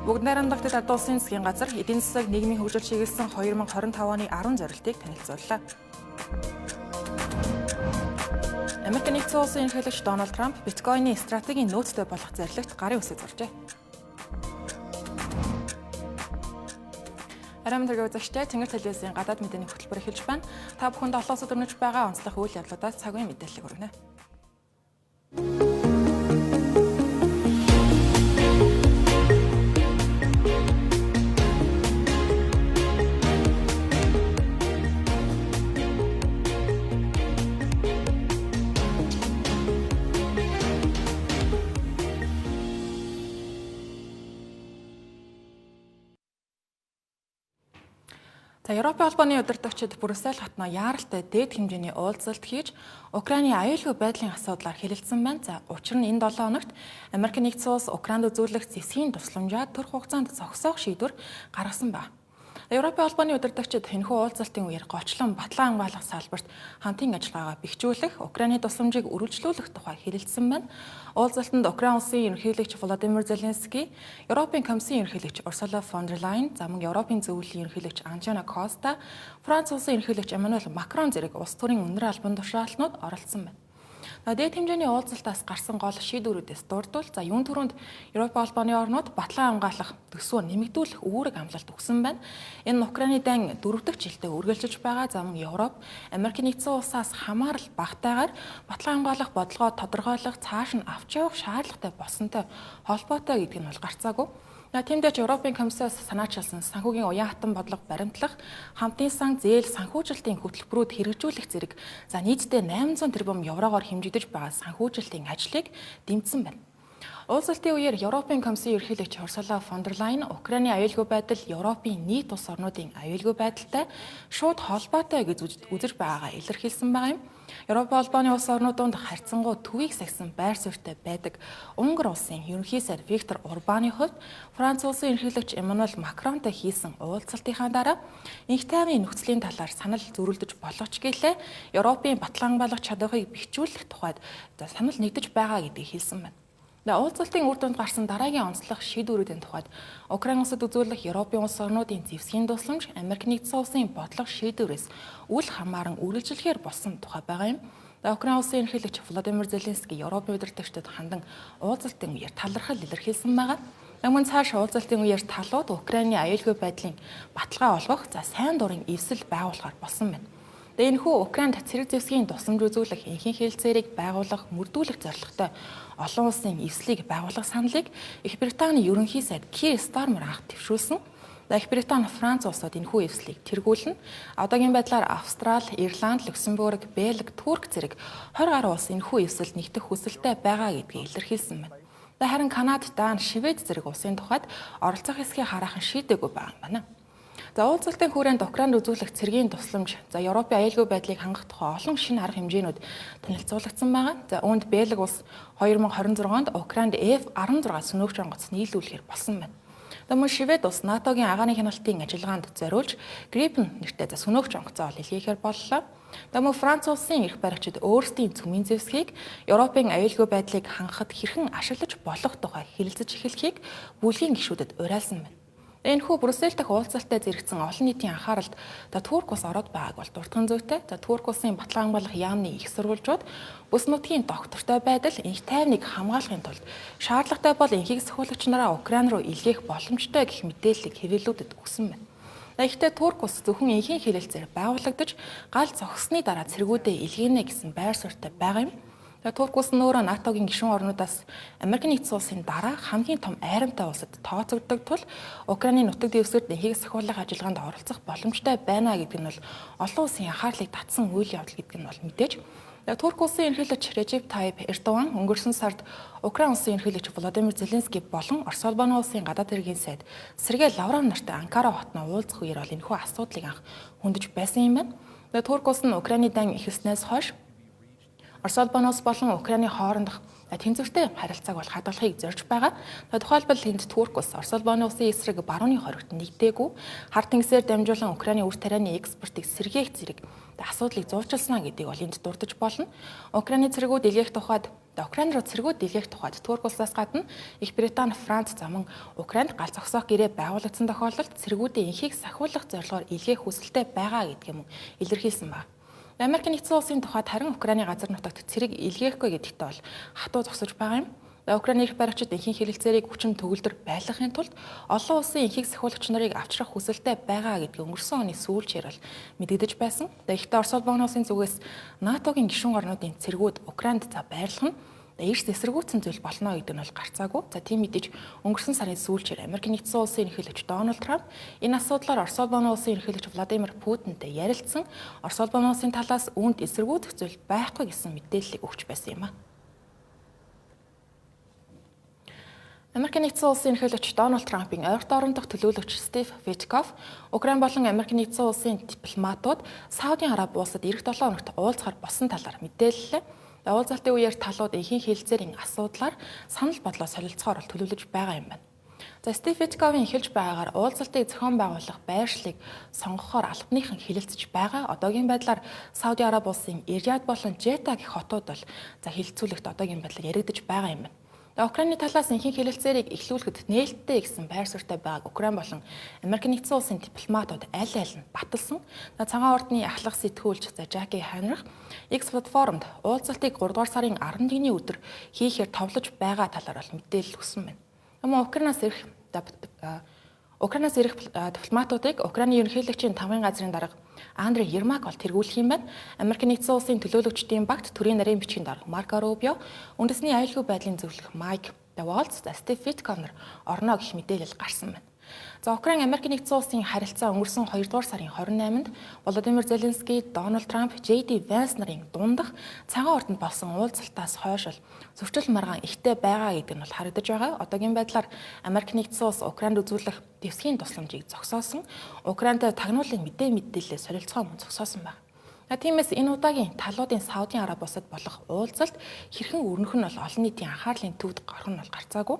Бүгд найрамдагт Адд улсын засгийн газар эдийн засаг нийгмийн хөгжил чиглэсэн 2025 оны 10 зорилтыг танилцууллаа. Америкийн нэгдсэн улсын ерөнхийлөгч Дональд Трамп биткойны стратегийн нөөцтэй болох зарлагт гарын үсэг зуржээ. Арам тэрэг үзэгчтэй Тэнгэр телевизийн гадаад мэдээний хөтөлбөр эхэлж байна. Та бүхэнд олон улсад өрнөж байгаа онцлог үйл явдлуудаас цагийн мэдээлэл хүргэнэ. Европын холбооны удирдагчид Брюссел хотноо яаралтай дээд хэмжээний уулзалт хийж Украины аюулгүй байдлын асуудлаар хэлэлцсэн байна. За учир нь энэ 7 хоногт Америкийн нэгдсэн улс Украинд үзүүлэх зэвсгийн тусламжаа төрх хугацаанд зогсоох шийдвэр гаргасан байна. Европын холбооны удирдагчид энэхүү уулзалтын үеэр голчлон батлан хамгаалах салбарт хамтын ажиллагаагаа бэхжүүлэх, Украины тусламжийг үргэлжлүүлэх тухай хэлэлцсэн байна. Уулзалтанд Украин улсын ерөнхийлөгч Володимир Зеленский, Европын комиссийн ерөнхийлөгч Урсула фон дер Лайен, за мөн Европын зөвлөлийн ерөнхийлөгч Анжела Коста, Франц улсын ерөнхийлөгч Эммануэл Макрон зэрэг улс төрийн өндөр албан тушаалтнууд оролцсон байна. Дээд хэмжээний уулзалтаас гарсан гол шийдвэрүүдээс дурдвал юун түрүүнд Европын холбооны орнууд батлан хамгаалах төсвөө нэмэгдүүлэх үүрэг амлалт өгсөн байна. Энэ нь Украины дан 4 дахь жилдээ үргэлжилж байгаа за мөн Европ, Америкийн нэгдсэн улсаас хамаарал багтаагаар батлан хамгаалах бодлогоо тодорхойлох цааш нь авч явах шаардлагатай болсонтой холбоотой гэдэг нь бол гарцаагүй. Тиймдээ ч Европын комиссаас санаачилсан санхүүгийн уян хатан бодлого баримтлах, хамтын сан зээл санхүүжилтийн хөтөлбөрүүд хэрэгжүүлэх зэрэг нийтдээ 800 тэрбум еврогоор хэмжигдэж байгаа санхүүжилтийн ажлыг дэмжсэн байна. Уулзалтын үеэр Европын комиссийн ерөнхийлөгч Урсула фон дер Лайен Украины аюулгүй байдал Европын нийт улс орнуудын аюулгүй байдалтай шууд холбоотой гэж үзэж байгаагаа илэрхийлсэн байгаа юм. Европын холбооны улс орнуудад харьцангуй төвийг сахисан байр суурьтай байдаг Унгар улсын ерөнхий сайд Виктор Орбаны хувьд Франц улсын ерөнхийлөгч Эммануэл Макронтой хийсэн уулзалтынхаа дараа инх тайвны нөхцөлийн талаар санал зөрүүлдэж болох ч гэлээ Европын батлан хамгаалах чадварыг бэхжүүлэх тухайд санал нэгдэж байгаа гэдгийг хэлсэн байна. Уулзалтын үр дүнд гарсан дараагийн онцлог шийдвэрүүдийн тухайд Украин улсад үзүүлэх Европын улс орнуудын зэвсгийн тусламж Америк нэгдсэн улсын бодлого шийдвэрээс үл хамааран үргэлжлэхээр болсон тухай байгаа юм. Украин улсын ерөнхийлөгч Володимир Зеленский Европын удирдагчдад хандан уулзалтын үеэр талархал илэрхийлсэн байгаа. Мөн цааш уулзалтын үеэр талууд Украины аюулгүй байдлын баталгаа олгох сайн дурын эвсэл байгуулахаар болсон байна. Энэхүү Украинд цэрэг зэвсгийн тусламж үзүүлэх энхийн хэлэлцээрийг байгуулах, мөрдүүлэх зорилготой олон улсын эвслийг байгуулах саналыг Их Британий ерөнхий сайд Кир Стармер анх төвшүүлсэн. Их Британи, Франц улсууд энэхүү эвслийг тэргүүлнэ. Одоогийн байдлаар Австрали, Ирланд, Люксембург, Бельги, Турк зэрэг 20 гаруй улс энэхүү эвсэлд нэгдэх хүсэлтэй байгаа гэдгийг илэрхийлсэн байна. Харин Канада, Дани, Швед зэрэг улсын тухайд оролцох эсхийг хараахан шийдээгүй байгаа юм байна. Уулзалтын хүрээнд Украинд үзүүлэх цэргийн тусламж, Европын аюулгүй байдлыг хангах тухай олон шинэ арга хэмжээнүүд танилцуулагдсан байгаа. Үүнд Бельги улс 2026 онд Украинд F-16 сүнөөгч онгоц нийлүүлэхээр болсон байна. Мөн Швед улс НАТОгийн агааны хяналтын ажиллагаанд зориулж Gripen нэртэй сүнөөгч онгоцоо илгээхээр боллоо. Мөн Франц улсын эрх баригчид өөрсдийн цөмийн зэвсгийг Европын аюулгүй байдлыг хангахад хэрхэн ашиглаж болох тухай хэлэлцэж эхлэхийг бүлгийн гишүүдэд уриалсан байна. Энэхүү Брюссел дахь уулзалтад зэрэгцэн олон нийтийн анхааралд Турк улс ороод байгааг бол дурдхан зүйтэй. Турк улсын батлан хамгаалах яамны их сурвалжууд бүс нутгийн доктортой байдал инх тайвныг хамгаалахын тулд шаардлагатай бол инхийг сахиулагч нараа Украин руу илгээх боломжтой гэх мэдээллийг хэвлэлүүдэд өгсөн байна. Гэхдээ Турк улс зөвхөн инхийн хэлэлцээр байгуулагдаж гал зогссны дараа цэргүүдээ илгээнэ гэсэн байр суурьтай байгаа юм. Турк улс нь өөрөө НАТОгийн гишүүн орнуудаас Америкийн нэгдсэн улсын дараа хамгийн том айрамтай улсад тооцогддог тул Украины нутаг дэвсгэрт энхийг сахиулах ажиллагаанд оролцох боломжтой байна гэдэг нь бол олон улсын анхаарлыг татсан үйл явдал гэдэг нь бол мэдээж. Турк улсын ерөнхийлөгч Режеп Тайип Эрдоган өнгөрсөн сард Украин улсын ерөнхийлөгч Володимир Зеленский болон Орос улбаны улсын гадаад хэргийн сайд Сергей Лавров нартай Анкара хотноо уулзах үеэр бол энэхүү асуудлыг анх хөндөж байсан юм байна. Турк улс нь Украины дан эхэлснээс хойш Орос улбаны улс болон Украины хоорондох Тэнцвэртэй харилцааг бол хадгалахыг зорж байгаа. Тухайлбал энд Турк улс Орос улбаны улсын эсрэг барууны хоригт нэгдээгүй хар тэнгисээр дамжуулан Украины үр тарианы экспортыг сэргээх зэрэг асуудлыг зурчилсан гэдгийг бол энд дурдж болно. Украины цэргүүд илгээх тухайд Украин руу цэргүүд илгээх тухайд Турк улсаас гадна Их Британи, Франц замун Украинд гал зогсоох гэрээ байгуулагдсан тохиолдолд цэргүүдийн энхийг сахиулах зорилгоор илгээх хүсэлтэй байгаа гэдгийг мөн илэрхийлсэн байна. Америк нэгдсэн улсын тухайд харин Украины газар нутагт цэрэг илгээхгүй гэдэгтээ бол хатуу зогсож байгаа юм. Украины эрх баригчид энхийн хэрэгцээрийг хүчин төгөлдөр байлгахын тулд олон улсын энхийг сахиулагч нарыг авчрах хүсэлтэй байгаа гэдгийг өнгөрсөн оны сүүлчээр бол мэдэгдэж байсан. Тэгэхдээ Орос улбаны улсын зүгээс НАТОгийн гишүүн орнуудын цэргүүд Украинд байрлах нь эрс эсэргүүцсэн зүйл болно гэдэг нь бол гарцаагүй. За тийм мэдээж өнгөрсөн сарын сүүлчээр Америк нэгдсэн улсын ерөнхийлөгч Дональд Трамп энэ асуудлаар Орос улбаны улсын ерөнхийлөгч Владимир Путинтэй ярилцсан Орос улбаны улсын талаас үүнд эсэргүүцэх зүйл байхгүй гэсэн мэдээллийг өгч байсан юм а. Америк нэгдсэн улсын ерөнхийлөгч Дональд Трампын ойролцоо орон дахь төлөөлөгч Стив Витков Украин болон Америк нэгдсэн улсын дипломатууд Саудын Араби улсад эх 7 хоногт уулзахаар болсон талаар мэдээллээ. Уулзалтын үеэр талууд энхийн хэлэлцээрийн асуудлаар санал бодлоо солилцохоор төлөвлөж байгаа юм байна. За Стив Витковын эхэлж байгаагаар уулзалтыг зохион байгуулах байршлыг сонгохоор албаныхан хэлэлцэж байгаа. Одоогийн байдлаар Сауди Араби улсын Риад болон Жета гэх хотууд бол хэлэлцүүлэгт одоогийн байдлаар яригдж байгаа юм байна. Украины талаас энхийн хэлэлцээрийг эхлүүлэхэд нээлттэй гэсэн байр суурьтай байгааг Украин болон Америк нэгдсэн улсын дипломатууд аль нь баталсан. Цагаан ордны ахлах сэтгүүлч Жаки Хайнрих X платформд уулзалтыг 3 дугаар сарын 11-ний өдөр хийхээр товлож байгаа талаар бол мэдээлэл өгсөн байна. Украинаас ирэх дипломатуудыг Украины ерөнхийлөгчийн тамгын газрын дарга Андрей Ермак бол тэргүүлэх юм байна. Америк нэгдсэн улсын төлөөлөгчдийн багт төрийн нарийн бичгийн дарга Марко Рубио, үндэсний аюулгүй байдлын зөвлөх Майк Давалц, Стив Витков нар орно гэх мэдээлэл гарсан байна. За Украин Америк нэгдсэн улсын харилцаа өнгөрсөн 2 дугаар сарын 28-нд Володимир Зеленский, Дональд Трамп, JD Vance нарын дундах цагаан ордонд болсон уулзалтаас хойш зөрчил маргаан ихтэй байгаа гэдэг нь бол харагдаж байгаа. Одоогийн байдлаар Америк нэгдсэн улс Украинд үзүүлэх дэвсгийн тусламжийг зогсоосон. Украинд тагнуулын мэдээлэлээ солилцоо мөн зогсоосон байна. Тиймээс энэ удаагийн талуудын Саудын Араби улсад болох уулзалт хэрхэн өрнөх нь бол олон нийтийн анхаарлын төвд гарах нь бол гарцаагүй.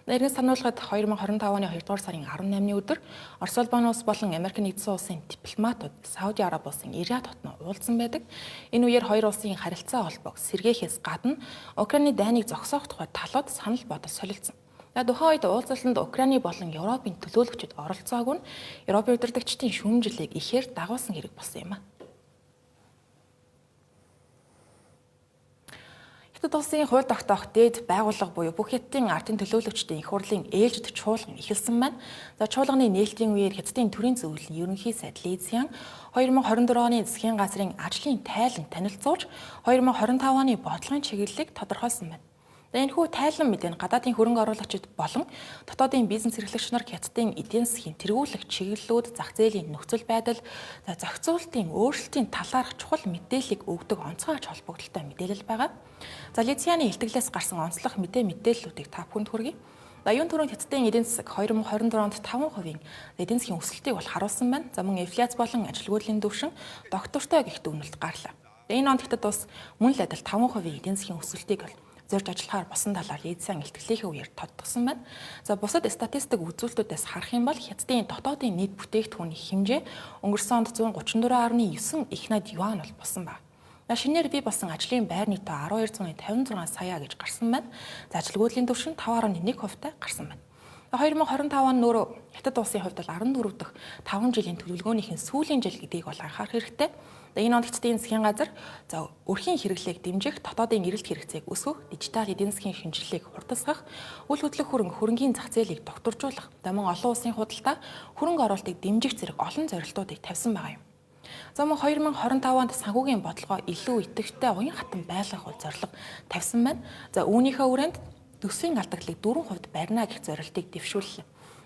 Эргэн сануулгад 2025 оны 2 дугаар сарын 18-ны өдөр Орос улбаны улс болон Америк нэгдсэн улсын дипломатууд Сауди Араби улсын Риад хотод уулзсан байдаг. Энэ үеэр хоёр улсын харилцаа холбоог сэргээхээс гадна Украины дайныг зогсоох тухай талууд санал бодол солилцсон. Тухайн үед уулзалтанд Украины болон Европын төлөөлөгчид оролцоогүй нь Европын удирдагчдын шүүмжлэлийг ихээр дагуулсан хэрэг болсон юм а. Хятад улсын хууль тогтоох дээд байгууллага буюу бүх хятадын ардын төлөөлөгчдийн их хурлын ээлжид чуулган эхэлсэн байна. За чуулганы нээлтийн үеэр хятадын төрийн зөвлөлийн ерөнхий сайд Ли Цзян 2024 оны засгийн газрын ажлын тайлан танилцуулж 2025 оны бодлогын чиглэлийг тодорхойлсон байна. Энэхүү тайлан мэдээ нь гадаадын хөрөнгө оруулагчид болон дотоодын бизнес эрхлэгч нар хятадын эдийн засгийн тэргүүлэх чиглэлүүд, зах зээлийн нөхцөл байдал, зохицуулалтын өөрчлөлтийн талаарх чухал мэдээллийг өгдөг онцгой ач холбогдолтой мэдээлэл байгаа. За Ли Цзяны илтгэлээс гарсан онцлог мэдээллүүдийг та бүхэнд хүргэе. Юун төрөнд хятадын эдийн засаг 2024 онд 5% эдийн засгийн өсөлтийг бол харуулсан байна. За мөн инфляц болон ажилгүйдлийн түвшин доктортой гэх дүгнэлт гарлаа. Энэ онд хятад улс мөн л адил 5% эдийн засгийн өсөлтийг бол зорж ажиллахаар босон талаар Ли Цзян илтгэлийнхээ үеэр тодтогсон байна. За бусад статистик үзүүлэлтүүдээс харах юм бол хятадын дотоодын нийт бүтээгдэхүүний хэмжээ өнгөрсөн онд 134.9 их найд юан бол болсон байна. Шинээр бий болсон ажлын байрны тоо 1256 сая гэж гарсан байна. За ажилгүйдлийн түвшин 5.1%-тай гарсан байна. 2025 он нөрөө хятад улсын хувьд бол 14 дахь 5 жилийн төлөвлөгөөнийхэн сүүлийн жил гэдгийг бол анхаарах хэрэгтэй. Энэ онд хятадын засгийн газар өрхийн хэрэглээг дэмжих, дотоодын эрэлт хэрэгцээг өсгөх, дижитал эдийн засгийн шинжилгээг хурдасгах, үл хөдлөх хөрөнгийн зах зээлийг докторжуулах, мөн олон улсын худалдаа хөрөнгө оруулалтыг дэмжих зэрэг олон зорилтуудыг тавьсан байгаа юм. За мөн 2025 онд санхүүгийн бодлогоо илүү идэвхтэй уян хатан байлгах бол зорилго тавьсан байна. За үүнийхээ хүрээнд төсвийн алдагдлыг 4% барина гэх зорилтыг дэвшүүллээ.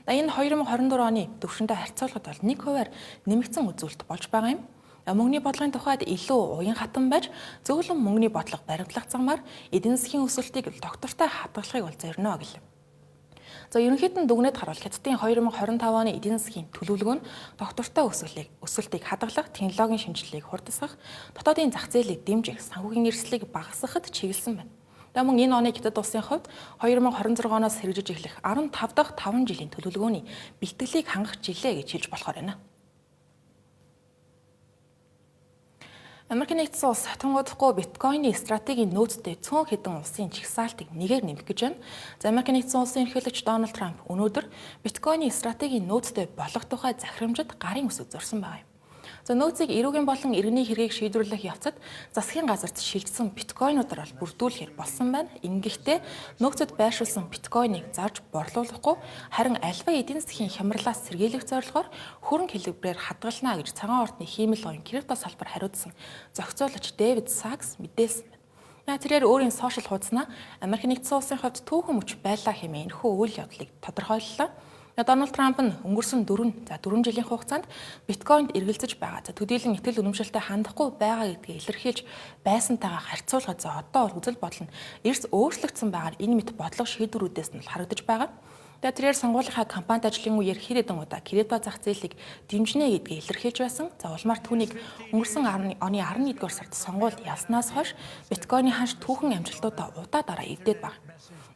Энэ 2024 оны төвшөнтэй харьцуулахад бол 1%-аар нэмэгдсэн үзүүлэлт болж байгаа юм. Мөнгөний бодлогын тухайд илүү уян хатан байж зөвлөн мөнгөний бодлого баримтлах замаар эдийн засгийн өсөлтийг доктортой хадгалахыг бол зорино гэлээ. За ерөнхийд нь дүгнээд харуул хятадын 2025 оны эдийн засгийн төлөвлөгөө нь доктортой өсөлтийг хадгалах, технологийн шинжилгээг хурдасгах, дотоодын зах зээлийг дэмжих, санхүүгийн эрсдлийг багасгахад чиглэсэн байна. За мөн энэ оны Хятад улсын хувьд 2026 оноос хэрэгжиж эхлэх 15 дахь 5 жилийн төлөвлөгөөний бэлтгэлийг хангах жилээ гэж хэлж болохоор байна. Америкийн нэгдсэн улс тунгаудахгүй биткойны стратегийн нөөцтэй цөөн хэдэн улсын чагсаалтыг нэгээр нэмэх гэж байна. За Америкийн нэгдсэн улсын ерөнхийлөгч Дональд Трамп өнөөдөр биткойны стратегийн нөөцтэй болох тухай захирамжид гарын үсэг зорьсон байна. За нөөцийг эрүүгийн болон иргэний хэргийг шийдвэрлэх явцад засгийн газарт шилжсэн биткойнуудаар бүрдүүлэхээр болсон байна. Ингэхдээ нөөцөд байршуулсан биткойныг зарж борлуулахгүй харин альва эдийн засгийн хямралаас сэргийлэх зорилгоор хөрөнгө хэлбэрээр хадгална гэж цагаан ортны хиймэл оюун крипто салбар хариуцсан зохицуулагч Дэвид Сакс мэдээлсэн байна. Тэрээр өөрийн сошиал хуудаснаа Америкийн нэгдсэн улсын хувьд түүхэн мөч байлаа хэмээн энэхүү үйл явдлыг тодорхойллоо. Дональд Трамп нь өнгөрсөн 4 жилийн хугацаанд биткойнд эргэлзэж байгаа. Төдийлөн итгэл үнэмшилтэй хандахгүй байгаа гэдгийг илэрхийлж байсантайгаа харьцуулахад одоо үзэл бодол нь эрс өөрчлөгдсөн байгаар энэ мэт бодлого шийдвэрүүдээс нь харагдаж байгаа. Тэрээр сонгуулийнхаа кампанит ажлын үеэр хэд хэдэн удаа крипто зах зээлийг дэмжинэ гэдгийг илэрхийлж байсан. За улмаар түүнийг өнгөрсөн оны 11-р сард сонгуульд ялснаас хойш биткойны ханш түүхэн амжилтуудаа удаа дараа эвдээд байна.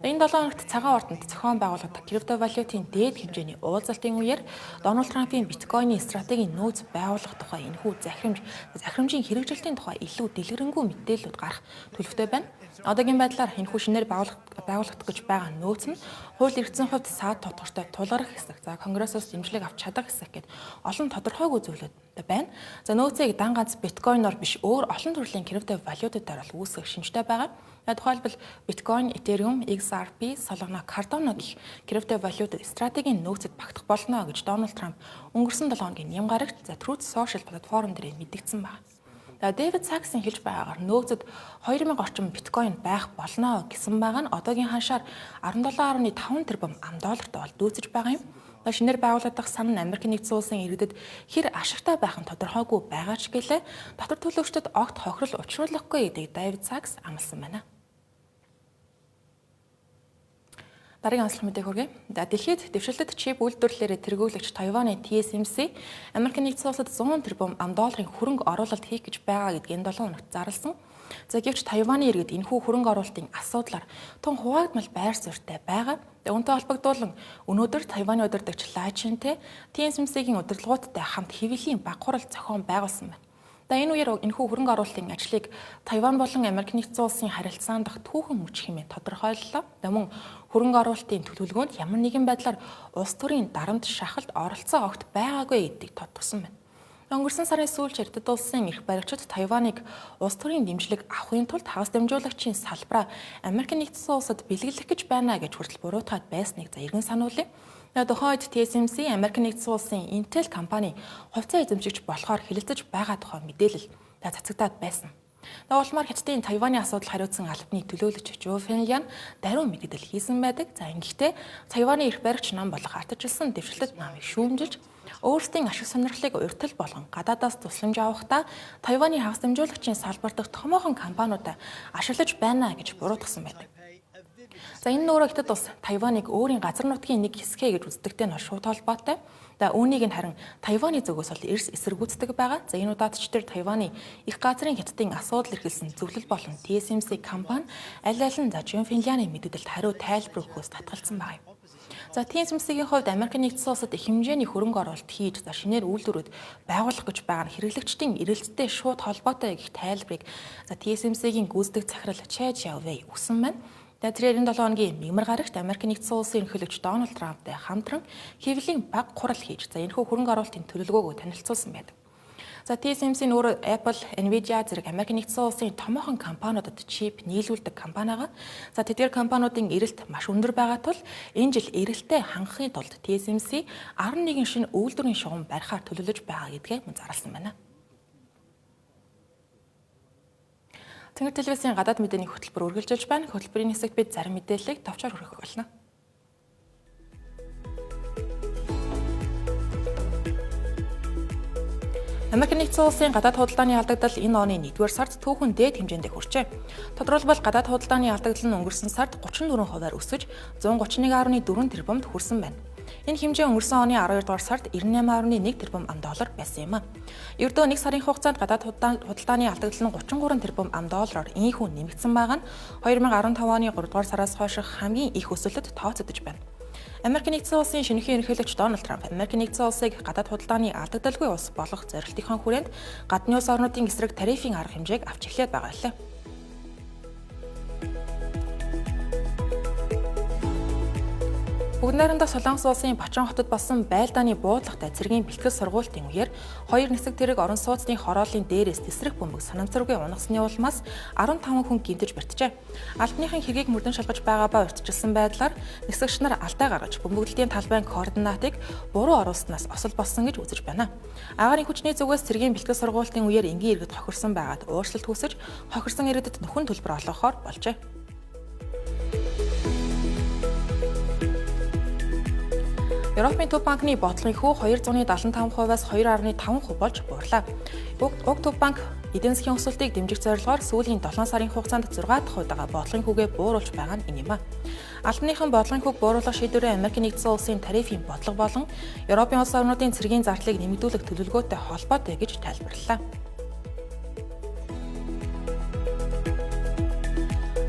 Энэ 7 хоногт цагаан ортод зохион байгуулагдах криптовалютын дээд хэмжээний уулзалтын үеэр Дональд Трампын биткойны стратегийн нөөц байгуулах тухай энэхүү захирамжийн хэрэгжилтийн тухай илүү дэлгэрэнгүй мэдээлэлүүд гарах төлөвтэй байна. Одоогийн байдлаар энэхүү шинээр байгуулагдах гэж байгаа нөөц нь хууль эрхцэн хувьд саад тодорхойтой тулгарх хэсэг, за конгрессоос дэмжлэг авч чадах хэсэг гэд олон тодорхойгүй зүйлүүд байна. За нөөцийг дан ганц биткойноор биш өөр олон төрлийн криптовалютуудаар үүсгэх шинжтэй байгаа. Тухайлбал биткойн, Ethereum, XRP, Solana, Cardano гэх криптовалютууд стратегийн нөөцөд багтах болно гэж Дональд Трамп өнгөрсөн 7 хоногийн ням гарагт Truth Social платформ дээр мэдгдсэн байна. Дэвид Саксын хэлж байгаагаар нөөцөд 2000 орчим биткойн байх болно гэсэн байгаа нь одоогийн ханшаар 17.5 тэрбум $. Дүүцэж байгаа юм. Шинээр байгуулагдах сан нь Америкийн нэгдсэн улсын иргэдэд хэр ашигтай байх нь тодорхойгүй байгаа ч гэлээ дотор төлөөгчдөд огт хохирол учруулахгүй гэдгийг Дэвид Сакс амласан байна. Дараагийн онцлог мэдээг хүргэе. Дэлхийд дэвшилтэд чип үйлдвэрлэлээр тэргүүлэгч Тайваны TSMC Америкийн нэгдсэн улсад 100 тэрбум $-ын хөрөнгө оруулалт хийх гэж байгаа гэдгийг энэ 7 хоногт зарласан. За гэвч Тайваны иргэд энэхүү хөрөнгө оруулалтын асуудлаар тун хуваагдмал байр суурьтай байгаа. Үүнтэй холбогдуулан өнөөдөр Тайваны удирдагч Лай Чинтэй TSMC-гийн удирдлагуудтай хамт хэвлэлийн баг хурал зохион байгуулсан байна. Энэ үеэр энэхүү хөрөнгө оруулалтын ажлыг Тайван болон Америк нэгдсэн улсын харилцаан дах түүхэн мөч хэмээн тодорхойллоо. Мөн хөрөнгө оруулалтын төлөвлөгөөнд ямар нэгэн байдлаар улс төрийн дарамт шахалт оролцоо огт байгаагүй гэдгийг тодорхойлсон байна. Өнгөрсөн сарын сүүлчээр Хятад улсын эрх баригчид Тайваныг улс төрийн дэмжлэг авахын тулд хагас дамжуулагчийн салбараа Америк нэгдсэн улсад бэлгэлэх гэж байна гэж хүртэл буруутгаад байсныг иргэн сануулъя. Тухайн үед TSMC Америк нэгдсэн улсын Intel компани хувьцаа эзэмшигч болохоор хэлэлцэж байгаа тухай мэдээлэл цацагдаад байсан. Улмаар Хятадын Тайваны асуудал хариуцсан албаны төлөөлөгч Жо Фэнлян даруй мэдээлэл хийсэн байдаг. Ингэхдээ Тайваны эрх баригч нам болох ардчилсан дэвшилтэд намыг шүүмжилж өөрсдийн ашиг сонирхлыг урьдчил болгон гадаадаас тусламж авахдаа Тайваны хагас дамжуулагчийн салбар дахь томоохон компаниудаа ашиглаж байна гэж буруутгасан байдаг. Энэ нөөрэ Хятад улс Тайваныг өөрийн газар нутгийн нэг хэсгээ гэж үздэгтэй нь шууд холбоотой. Үүнийг нь харин Тайваны зүгээс бол эрс эсэргүүцдэг байгаа. Энэ удаад ч тэр Тайваны их газрын Хятадын асуудал эрхэлсэн зөвлөл болон TSMC компани аль нь Жон Финляны мэдээлэлд хариу тайлбар өгөхөөс татгалзсан байна. TSMC-ийн хувьд Америк нэгдсэн улсад их хэмжээний хөрөнгө оруулалт хийж шинээр үйлдвэрүүд байгуулах гэж байгаа нь хэрэглэгчдийн эрэлттэй шууд холбоотой гэх тайлбарыг TSMC-ийн гүйцэтгэх захирал Чэ Жяовэй өгсөн байна. Тэрээр энэ 7 хоногийн мигмар гарагт Америк нэгдсэн улсын ерөнхийлөгч Дональд Трамптай хамтран хэвлэлийн баг хурал хийж энэхүү хөрөнгө оруулалтын төлөвлөгөөгөө танилцуулсан байдаг. TSMC нь өөрөө Apple, Nvidia зэрэг Америк нэгдсэн улсын томоохон компаниудад чип нийлүүлдэг компанигаа. Тэдгээр компаниудын эрэлт маш өндөр байгаа тул энэ жил эрэлтээ хангахын тулд TSMC 11 шинэ үйлдвэрийн шугам барихаар төлөвлөж байгаа гэдгээ зарласан байна. Тэнгэр телевизийн гадаад мэдээний хөтөлбөр үргэлжилж байна. Хөтөлбөрийн хэсэгт бид зарим мэдээллийг товчоор хүргэх болно. Америк нэгдсэн улсын гадаад худалдааны алдагдал энэ оны 1-р сард түүхэн дээд хэмжээнд хүрчээ. Тодорхойлбол гадаад худалдааны алдагдал нь өнгөрсөн сард 34%-аар өсөж 131.4 тэрбумд хүрсэн байна. Энэ хэмжээ өнгөрсөн оны 12 дугаар сард 98.1 тэрбум ам.доллар байсан юм а. Ердөө 1 сарын хугацаанд гадаад худалдааны алдагдал нь 33 тэрбум ам.доллараар ийхүү нэмэгдсэн байгаа нь 2015 оны 3 дугаар сараас хойш хамгийн их өсөлтөд тооцогдож байна. Америкийн нэгдсэн улсын шинэхэн ерөнхийлөгч Дональд Трамп Америкийн нэгдсэн улсыг гадаад худалдааны алдагдaltaгүй улс болох зорилтынхон хүрээнд гадны улс орнуудын эсрэг тарифын арга хэмжээг авч эхлээд байгаа лээ. Бүгд найрамдах Солонгос улсын Бачин хотод болсон байлдааны буудлагатай цэргийн бэлтгэл сургуулийн үеэр хоёр нисэг тэрэг орон сууцны хорооллын дээрээс тесрэх бөмбөг санамсаргүй унагсны улмаас 15 хүн гэмтэж барьжээ. Албаныхан хэргийг мөрдөн шалгаж байгаа ба урьдчилсан байдлаар нисгэгч нар алдаа гаргаж бөмбөглөлтийн талбайн координатыг буруу оруулснаас осол болсон гэж үзэж байна. Агаарын хүчний зүгээс цэргийн бэлтгэл сургуулийн үеэр энгийн иргэд хохирсон байгаад өөрчлөлт хүсэж хохирсон иргэдэд нөхөн төлбөр олгохоор болжээ. Европын төв банкны бодлогын хүү 275%-аас 2.5% болж буурлаа. Уг төв банк эдийн засгийн өсөлтийг дэмжих зорилгоор сүүлийн 7 сарын хугацаанд 6 дахь удаага бодлогын хүүгээ бууруулж байгаа нь энэ юм а. Албаныхан бодлогын хүүг бууруулах шийдвэрээ Америкийн нэгдсэн улсын тарифын бодлого болон Европын улс орнуудын цэргийн зардлыг нэмэгдүүлэх төлөвлөгөөтэй холбоотой гэж тайлбарлалаа.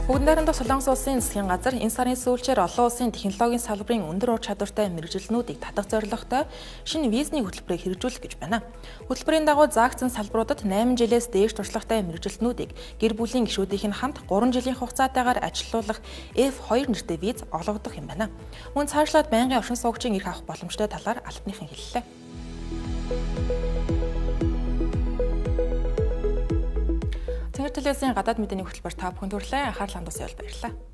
Бүгд найрамдах Солонгос улсын засгийн газар энэ сарын сүүлчээр олон улсын технологийн салбарын өндөр ур чадвартай мэргэжилтнүүдийг татах зорилготой шинэ визний хөтөлбөрийг хэрэгжүүлэх гэж байна. Хөтөлбөрийн дагуу заагдсан салбаруудад 8 жилээс дээш туршлагатай мэргэжилтнүүдийг гэр бүлийн гишүүдийн хамт 3 жилийн хугацаатайгаар ажилуулах F2 нэртэй виз олгогдох юм байна. Мөн цаашлаад байнгын оршин суугчийн эрх авах боломжтой талаар албаныхан хэллээ. Цэнгэр телевизийн гадаад мэдээний хөтөлбөр та бүхэнд хүрэлээ. Анхаарал хандуулсан явдал баярлалаа.